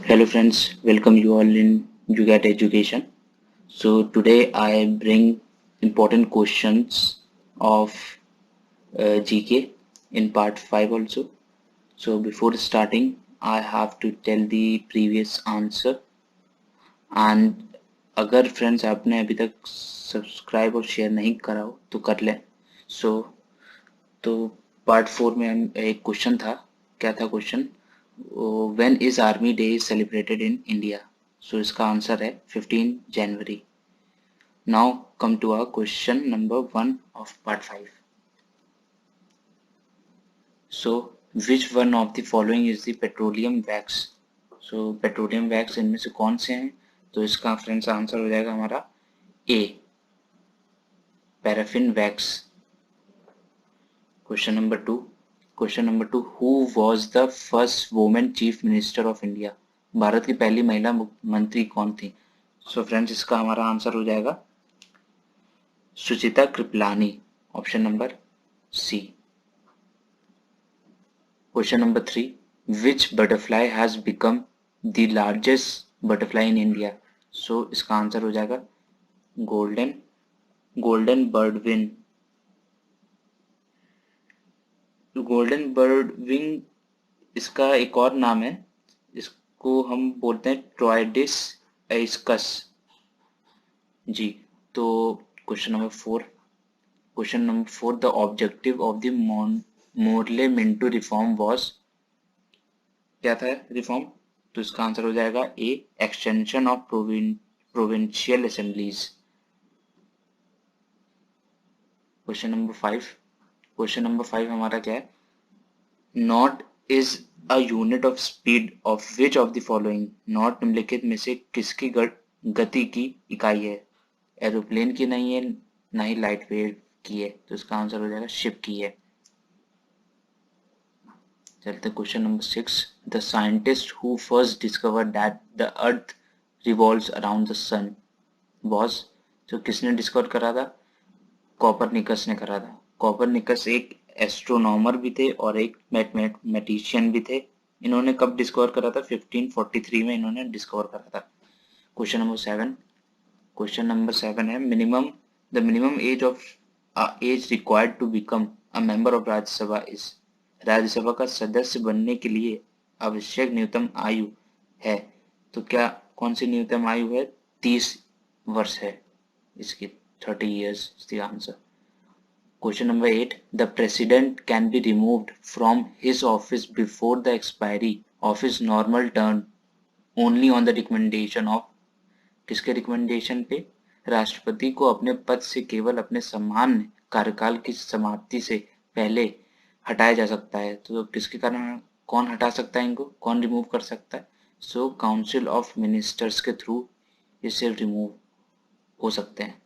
Hello friends, welcome you all in You Get Education. So today I bring important questions of GK in part 5 also. So before starting, I have to tell the previous answer and अगर friends आपने अभी तक subscribe और share नहीं करा हो तो कर लें. सो तो पार्ट 4 में हम एक क्वेश्चन था. क्या था question? When is army day celebrated in India? So इसका आंसर है 15 जनवरी. Now come to our question number 1 of part 5. So which one of the following is the petroleum wax? So petroleum wax इनमें से कौन से हैं? तो इसका फ्रेंड्स आंसर हो जाएगा हमारा A, paraffin wax. Question number 2. Question number 2, who was the first women chief minister of India? Bharat की पहली महिला मंत्री कौन थी? सो फ्रेंड्स इसका हमारा आंसर हो जाएगा Sucheta Kripalani, option number C. Question number 3, which butterfly has become the largest butterfly in India? So इसका आंसर हो जाएगा golden golden birdwing. Golden birdwing इसका एक और नाम है, इसको हम बोलते हैं ट्रोइडिस एस्कस जी. तो question number 4. Question number 4, the objective of the Morley Minto reform was? क्या था रिफॉर्म? तो इसका आंसर हो जाएगा A, extension of provincial assemblies. Question number 5. Question number 5 हमारा क्या है? Knot is a unit of speed of which of the following? Knot निम्नलिखित में से किसकी गति की इकाई है? एरोप्लेन की नहीं है, ना ही लाइट वेव की है. तो इसका आंसर हो जाएगा शिप की है. चलते question number 6. The scientist who first discovered that the earth revolves around the sun was? तो किसने डिस्कवर करा था? कॉपरनिकस ने करा था. कॉपरनिकस एक एस्ट्रोनॉमर भी थे और एक मैथमेटिशियन भी थे. इन्होंने कब डिस्कवर करा था? 1543 में इन्होंने डिस्कवर करा था. Question number 7. क्वेश्चन नंबर 7 है the minimum age of age required to become a member of Rajya Sabha is? Rajya Sabha का सदस्य बनने के लिए आवश्यक न्यूनतम आयु है. तो क्या कौन सी न्यूनतम आयु है? 30 वर्ष है इसकी. 30 years is the answer. Question number 8. The president can be removed from his office before the expiry of his normal term only on the recommendation of? किसके रिकमेंडेशन पे? राष्ट्रपति को अपने पद से केवल अपने सामान्य कार्यकाल की समाप्ति से पहले हटाया जा सकता है. तो किसके कारण कौन हटा सकता है इनको? कौन रिमूव कर सकता है? सो काउंसिल ऑफ मिनिस्टर्स के थ्रू इससे रिमूव हो सकते हैं.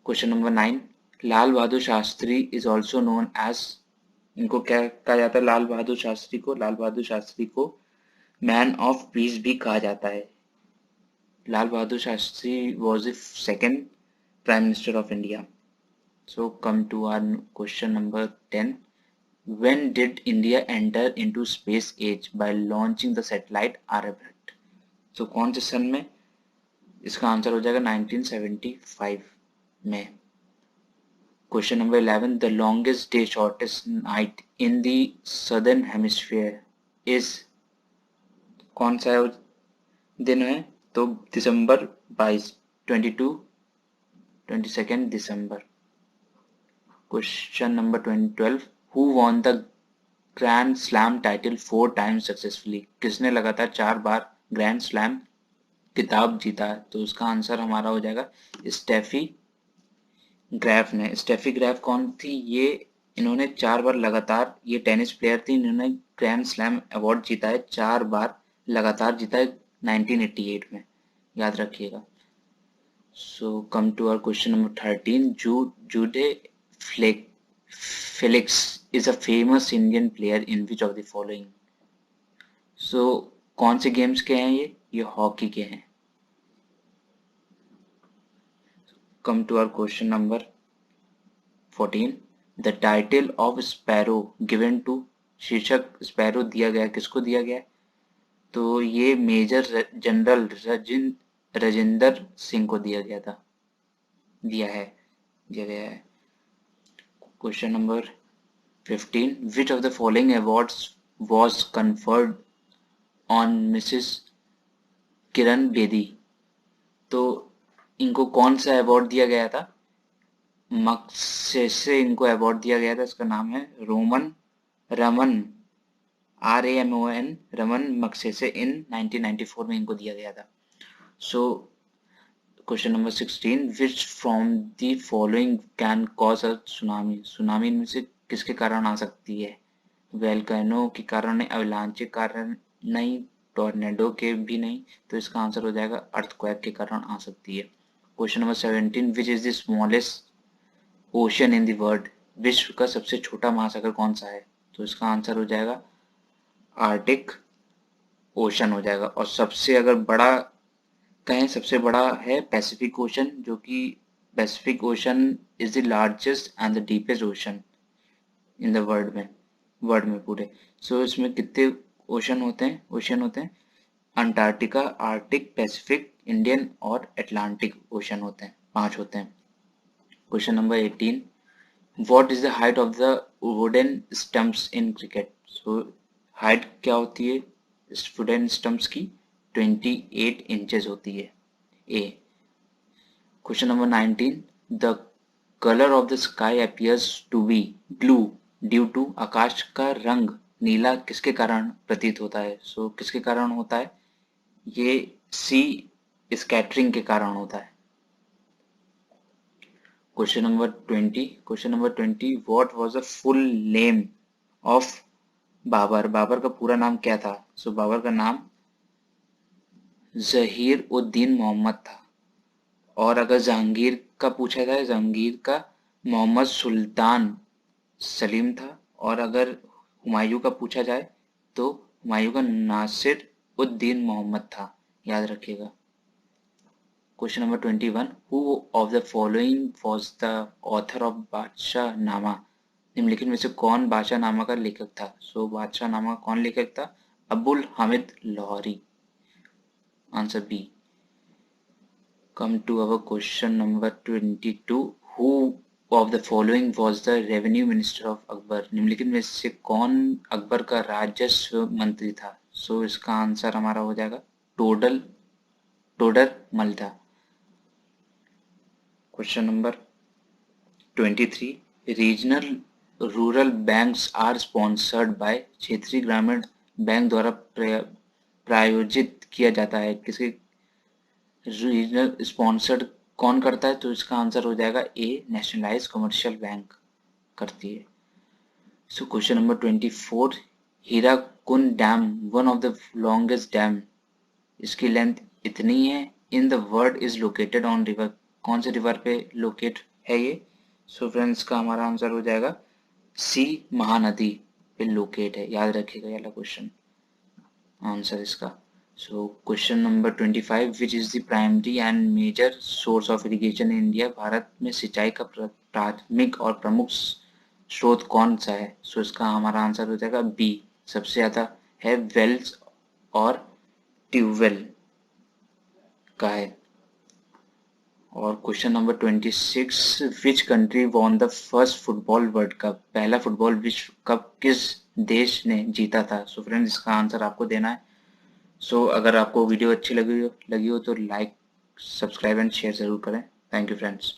Question number 9. Lal Bahadur Shastri is also known as? इनको क्या कहा जाता है? लाल बहादुर शास्त्री को मैन ऑफ पीस भी कहा जाता है. लाल Bahadur Shastri was the second prime minister of India. So come to our question number 10. When did India enter into space age by launching the satellite Aryabhat? So कौन से सन में? इसका आंसर हो जाएगा 1975 में. Question number 11. The longest day, shortest night in the southern hemisphere is? कौन सा दिन है? तो दिसंबर 22, 22nd December. Question number 12. Who won the grand slam title 4 times successfully? किसने लगातार 4 बार ग्रैंड स्लैम खिताब जीता? तो उसका आंसर हमारा हो जाएगा स्टेफी ग्राफ ने. स्टेफी ग्राफ कौन थी? ये इन्होंने 4 बार लगातार, ये टेनिस प्लेयर थी, इन्होंने ग्रैंड स्लैम अवार्ड जीता है 4 बार लगातार जीता है 1988 में. याद रखिएगा. So come to our question number 13. Jude Felix is a famous Indian player in which of the following? So कौन से गेम्स के हैं ये हॉकी के हैं. Come to our question number 14. The title of sparrow given to? शीर्षक sparrow दिया गया, किसको दिया गया? तो ये मेजर जनरल राजेंद्र सिंह को दिया गया था, दिया गया है। Question number 15, which of the following awards was conferred on Mrs. Kiran Bedi? तो इनको कौन सा अवार्ड दिया गया था? मक्सेसे इनको अवार्ड दिया गया था, इसका नाम है रमन RAMON रमन मक्सेसे इन 1994 में इनको दिया गया था। So question number 16, which from the following can cause a tsunami? Tsunami इनमें से किसके कारण आ सकती है? वोल्केनो के कारण नहीं, अवलांच के कारण नहीं, टोर्नेडो के भी नहीं, तो इसका आंसर हो जाएगा अर्थक्वेक के कारण आ सकती है। Question number 17, which is the smallest ocean in the world? विश्व का सबसे छोटा महासागर कौन सा है? तो इसका आंसर हो जाएगा आर्टिक ओशन हो जाएगा। और सबसे अगर बड़ा कहें, सबसे बड़ा है पैसिफिक ओशन, जो कि Pacific ocean is the largest and the deepest ocean in the world में पूरे। सो इसमें कितने ओशन होते हैं? अंटार्कटिका, आर्टिक, पैसिफिक, इंडियन और अटलांटिक ओशन होते हैं, 5 होते हैं। Question number 18, what is the height of the wooden stumps in cricket? So height क्या होती है वुडन स्टम्प्स की? 28 इंचेस होती है। A. Question number 19, the colour of the sky appears to be blue due to? आकाश का रंग नीला किसके कारण प्रतीत होता है? सो किसके कारण होता है? ये सी स्कैटरिंग के कारण होता है। Question number 20, what was the full name of Babar? Babar का पूरा नाम क्या था? सो बाबर का नाम जहीर उद्दीन मोहम्मद था। और अगर जहांगीर का पूछा जाए, जहांगीर का मोहम्मद सुल्तान सलीम था। और अगर हुमायूं का पूछा जाए तो हुमायूं का नासिर उद्दीन मोहम्मद था, याद रखिएगा। Question number 21, who of the following was the author of बादशाह नामा? निम्नलिखित में से कौन बादशाह नामा का लेखक था? सो बादशाह नामा कौन लेखक था? Abul Hamid Lahori, answer B. Come to our question number 22, who of the following was the revenue minister of Akbar? निम्नलिखित में से कौन अकबर का राजस्व मंत्री था? सो इसका आंसर हमारा हो जाएगा टोडर मल था। Question number 23, regional rural banks are sponsored by? क्षेत्रीय ग्रामीण बैंक द्वारा प्रायोजित किया जाता है, किसके? रीजनल स्पॉन्सर्ड कौन करता है? तो इसका आंसर हो जाएगा ए, नेशनलाइज कमर्शियल बैंक करती है। So question number 24, Hirakud dam one of the longest dam, इसकी लेंथ इतनी है in the world is located on river? कौन से रिवर पे लोकेट है ये? सो फ्रेंड्स का हमारा आंसर हो जाएगा सी, महानदी पे लोकेट है, याद रखिएगा ये वाला क्वेश्चन आंसर इसका। So question number 25, which is the primary and major source of irrigation in India? Bharat में सिंचाई का प्राथमिक और प्रमुख स्रोत कौन सा है? सो इसका हमारा आंसर हो जाएगा बी, सबसे ज्यादा है वेल्स और ट्यूबवेल का है। और question number 26, which country won the first football world cup? पहला फुटबॉल विश्व कप किस देश ने जीता था? सो फ्रेंड्स इसका आंसर आपको देना है। सो अगर आपको वीडियो अच्छी लगी हो तो लाइक, सब्सक्राइब एंड शेयर ज़रूर करें। Thank you friends.